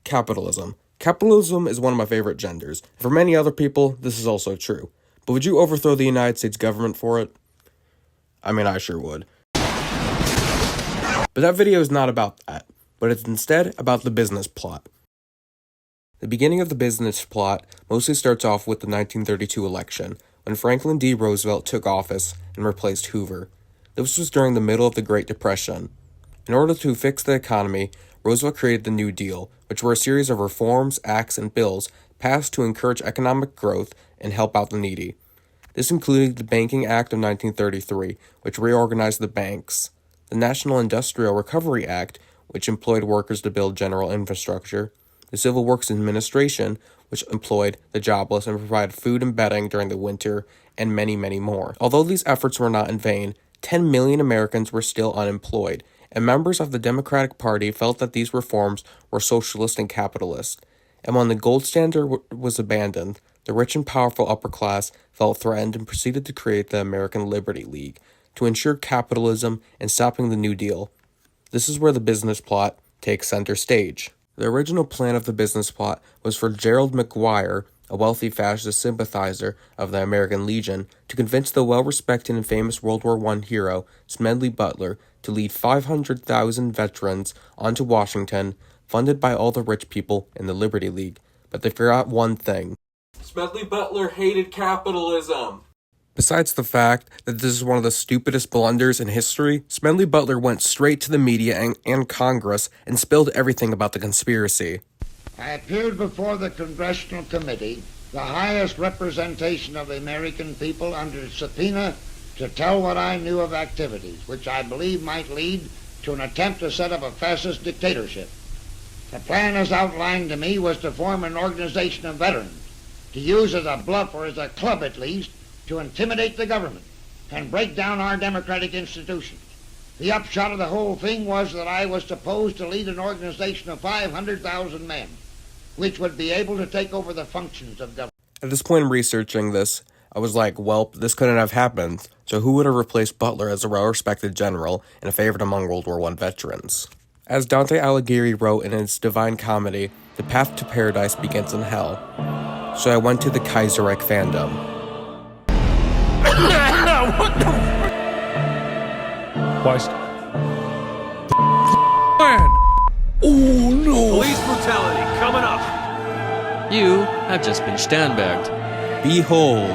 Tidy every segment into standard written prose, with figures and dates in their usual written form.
Capitalism. Capitalism is one of my favorite genders. For many other people, this is also true. But would you overthrow the United States government for it? I mean, I sure would. But that video is not about that, but it's instead about the business plot. The beginning of the business plot mostly starts off with the 1932 election, when Franklin D. Roosevelt took office and replaced Hoover. This was during the middle of the Great Depression. In order to fix the economy, Roosevelt created the New Deal, which were a series of reforms, acts, and bills passed to encourage economic growth and help out the needy. This included the Banking Act of 1933, which reorganized the banks, the National Industrial Recovery Act, which employed workers to build general infrastructure, the Civil Works Administration, which employed the jobless and provided food and bedding during the winter, and many, many more. Although these efforts were not in vain, 10 million Americans were still unemployed, and members of the Democratic Party felt that these reforms were socialist and capitalist. And when the gold standard was abandoned, the rich and powerful upper class felt threatened and proceeded to create the American Liberty League to ensure capitalism and stopping the New Deal. This is where the business plot takes center stage. The original plan of the business plot was for Gerald McGuire, a wealthy fascist sympathizer of the American Legion, to convince the well-respected and famous World War I hero, Smedley Butler, to lead 500,000 veterans onto Washington, funded by all the rich people in the Liberty League. But they forgot one thing. Smedley Butler hated capitalism. Besides the fact that this is one of the stupidest blunders in history, Smedley Butler went straight to the media and Congress and spilled everything about the conspiracy. I appeared before the Congressional Committee, the highest representation of the American people, under subpoena to tell what I knew of activities which I believe might lead to an attempt to set up a fascist dictatorship. The plan as outlined to me was to form an organization of veterans, to use as a bluff, or as a club at least, to intimidate the government and break down our democratic institutions. The upshot of the whole thing was that I was supposed to lead an organization of 500,000 men, which would be able to take over the functions of government. At this point in researching this, I was like, well, this couldn't have happened, so who would have replaced Butler as a well-respected general and a favorite among World War I veterans? As Dante Alighieri wrote in his Divine Comedy, the path to paradise begins in hell. So I went to the Kaiserreich fandom. What the Weist. Man! Oh no! Police brutality coming up! You have just been standbagged. Behold,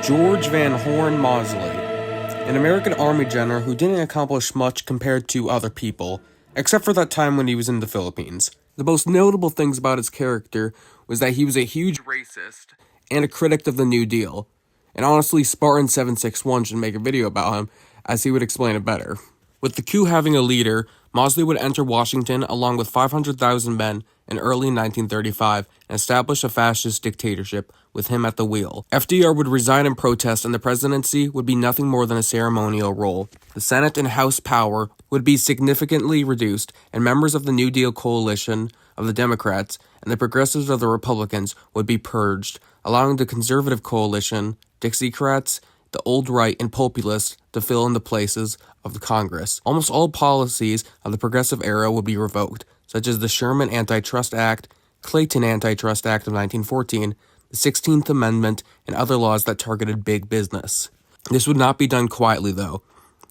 George Van Horn Mosley, an American Army general who didn't accomplish much compared to other people, except for that time when he was in the Philippines. The most notable things about his character was that he was a huge racist and a critic of the New Deal. And honestly, Spartan 761 should make a video about him, as he would explain it better. With the coup having a leader, Mosley would enter Washington along with 500,000 men in early 1935 and establish a fascist dictatorship with him at the wheel. FDR would resign in protest, and the presidency would be nothing more than a ceremonial role. The Senate and House power would be significantly reduced, and members of the New Deal coalition of the Democrats and the progressives of the Republicans would be purged, allowing the conservative coalition, Dixiecrats, the old right, and populists to fill in the places of the Congress. Almost all policies of the progressive era would be revoked, such as the Sherman Antitrust Act, Clayton Antitrust Act of 1914, the 16th Amendment, and other laws that targeted big business. This would not be done quietly, though,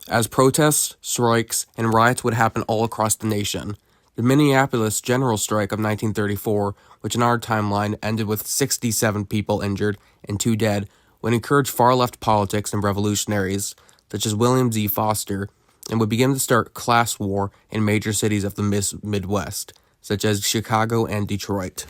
as protests, strikes, and riots would happen all across the nation. The Minneapolis General Strike of 1934, which in our timeline ended with 67 people injured and 2 dead, would encourage far-left politics and revolutionaries, such as William Z. Foster, and would begin to start class war in major cities of the Midwest, such as Chicago and Detroit.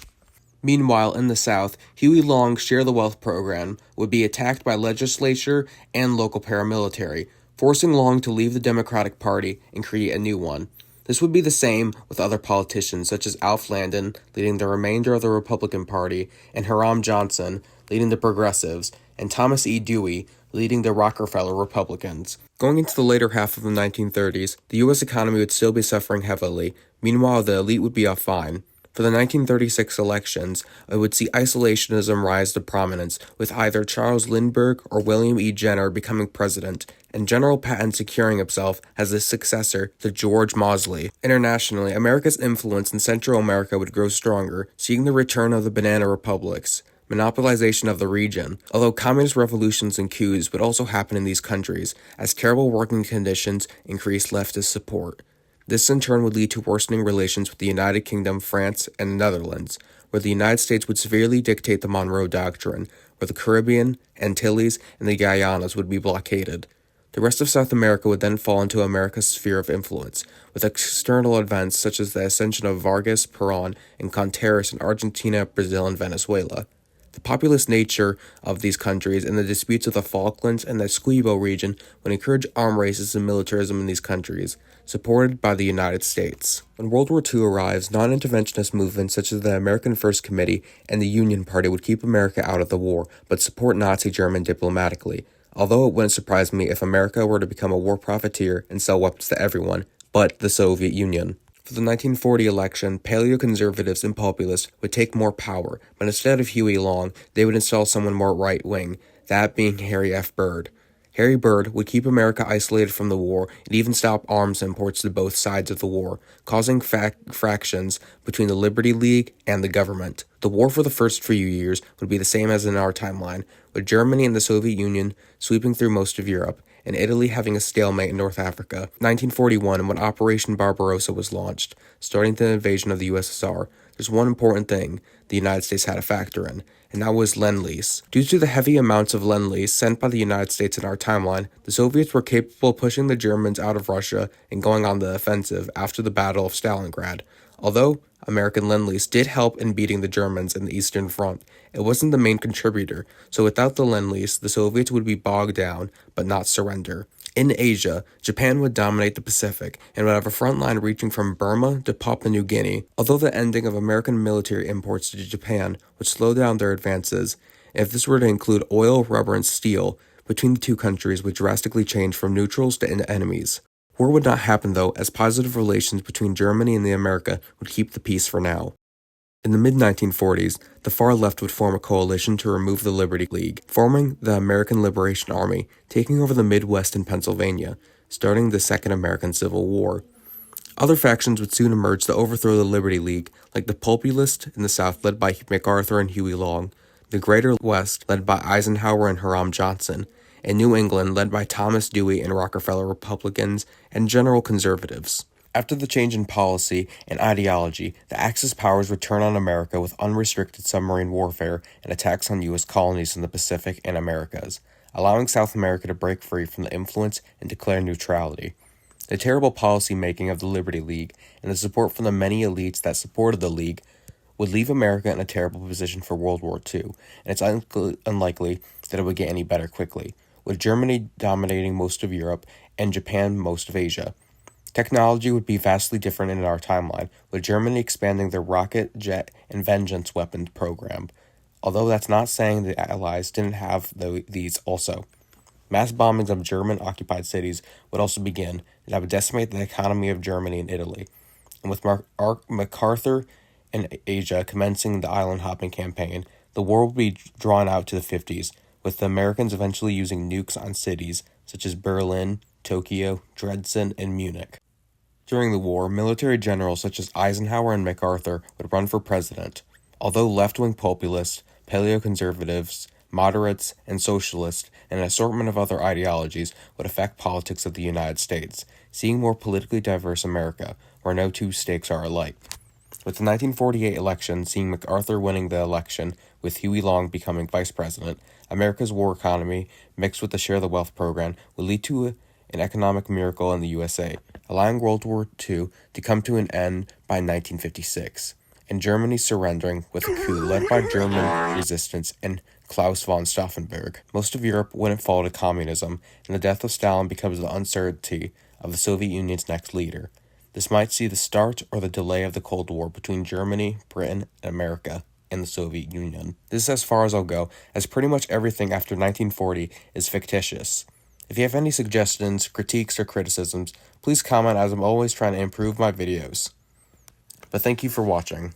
Meanwhile, in the South, Huey Long's Share the Wealth program would be attacked by legislature and local paramilitary, forcing Long to leave the Democratic Party and create a new one. This would be the same with other politicians, such as Alf Landon, leading the remainder of the Republican Party, and Hiram Johnson, leading the Progressives, and Thomas E. Dewey, leading the Rockefeller Republicans. Going into the later half of the 1930s, the U.S. economy would still be suffering heavily. Meanwhile, the elite would be off fine. For the 1936 elections, it would see isolationism rise to prominence, with either Charles Lindbergh or William E. Jenner becoming president, and General Patton securing himself as the successor to George Mosley. Internationally, America's influence in Central America would grow stronger, seeing the return of the banana republics, monopolization of the region, although communist revolutions and coups would also happen in these countries, as terrible working conditions increased leftist support. This in turn would lead to worsening relations with the United Kingdom, France, and the Netherlands, where the United States would severely dictate the Monroe Doctrine, where the Caribbean, Antilles, and the Guyanas would be blockaded. The rest of South America would then fall into America's sphere of influence, with external events such as the ascension of Vargas, Perón, and Contreras in Argentina, Brazil, and Venezuela. The populous nature of these countries and the disputes of the Falklands and the Essequibo region would encourage arm races and militarism in these countries, supported by the United States. When World War II arrives, non-interventionist movements such as the American First Committee and the Union Party would keep America out of the war, but support Nazi Germany diplomatically, although it wouldn't surprise me if America were to become a war profiteer and sell weapons to everyone, but the Soviet Union. For the 1940 election, paleoconservatives and populists would take more power, but instead of Huey Long, they would install someone more right-wing, that being Harry F. Byrd. Harry Byrd would keep America isolated from the war and even stop arms imports to both sides of the war, causing fractions between the Liberty League and the government. The war for the first few years would be the same as in our timeline, with Germany and the Soviet Union sweeping through most of Europe, and Italy having a stalemate in North Africa. 1941, when Operation Barbarossa was launched, starting the invasion of the USSR, there's one important thing the United States had to factor in, and that was Lend-Lease. Due to the heavy amounts of Lend-Lease sent by the United States in our timeline, the Soviets were capable of pushing the Germans out of Russia and going on the offensive after the Battle of Stalingrad. Although American Lend-Lease did help in beating the Germans in the Eastern Front, it wasn't the main contributor, so without the Lend-Lease, the Soviets would be bogged down, but not surrender. In Asia, Japan would dominate the Pacific and would have a front line reaching from Burma to Papua New Guinea. Although the ending of American military imports to Japan would slow down their advances, if this were to include oil, rubber, and steel, between the two countries would drastically change from neutrals to enemies. War would not happen though, as positive relations between Germany and the America would keep the peace for now. In the mid-1940s, the far left would form a coalition to remove the Liberty League, forming the American Liberation Army, taking over the Midwest and Pennsylvania, starting the Second American Civil War. Other factions would soon emerge to overthrow the Liberty League, like the Populists in the South led by MacArthur and Huey Long, the Greater West led by Eisenhower and Hiram Johnson, and New England led by Thomas Dewey and Rockefeller Republicans and General Conservatives. After the change in policy and ideology, the Axis powers would turn on America with unrestricted submarine warfare and attacks on U.S. colonies in the Pacific and Americas, allowing South America to break free from the influence and declare neutrality. The terrible policy making of the Liberty League and the support from the many elites that supported the League would leave America in a terrible position for World War II, and it's unlikely that it would get any better quickly, with Germany dominating most of Europe and Japan most of Asia. Technology would be vastly different in our timeline, with Germany expanding their rocket, jet, and vengeance weapons program, although that's not saying the Allies didn't have these also. Mass bombings of German-occupied cities would also begin, and that would decimate the economy of Germany and Italy. And with MacArthur and Asia commencing the island-hopping campaign, the war would be drawn out to the 50s, with the Americans eventually using nukes on cities such as Berlin, Tokyo, Dresden, and Munich. During the war, military generals such as Eisenhower and MacArthur would run for president, although left-wing populists, paleoconservatives, moderates, and socialists, and an assortment of other ideologies would affect politics of the United States, seeing more politically diverse America, where no two stakes are alike. With the 1948 election seeing MacArthur winning the election, with Huey Long becoming vice president, America's war economy, mixed with the Share the Wealth program, would lead to an economic miracle in the USA, allowing World War II to come to an end by 1956, and Germany surrendering with a coup led by German resistance and Klaus von Stauffenberg. Most of Europe wouldn't fall to communism, and the death of Stalin becomes the uncertainty of the Soviet Union's next leader. This might see the start or the delay of the Cold War between Germany, Britain, and America, and the Soviet Union. This is as far as I'll go, as pretty much everything after 1940 is fictitious. If you have any suggestions, critiques, or criticisms, please comment, as I'm always trying to improve my videos. But thank you for watching.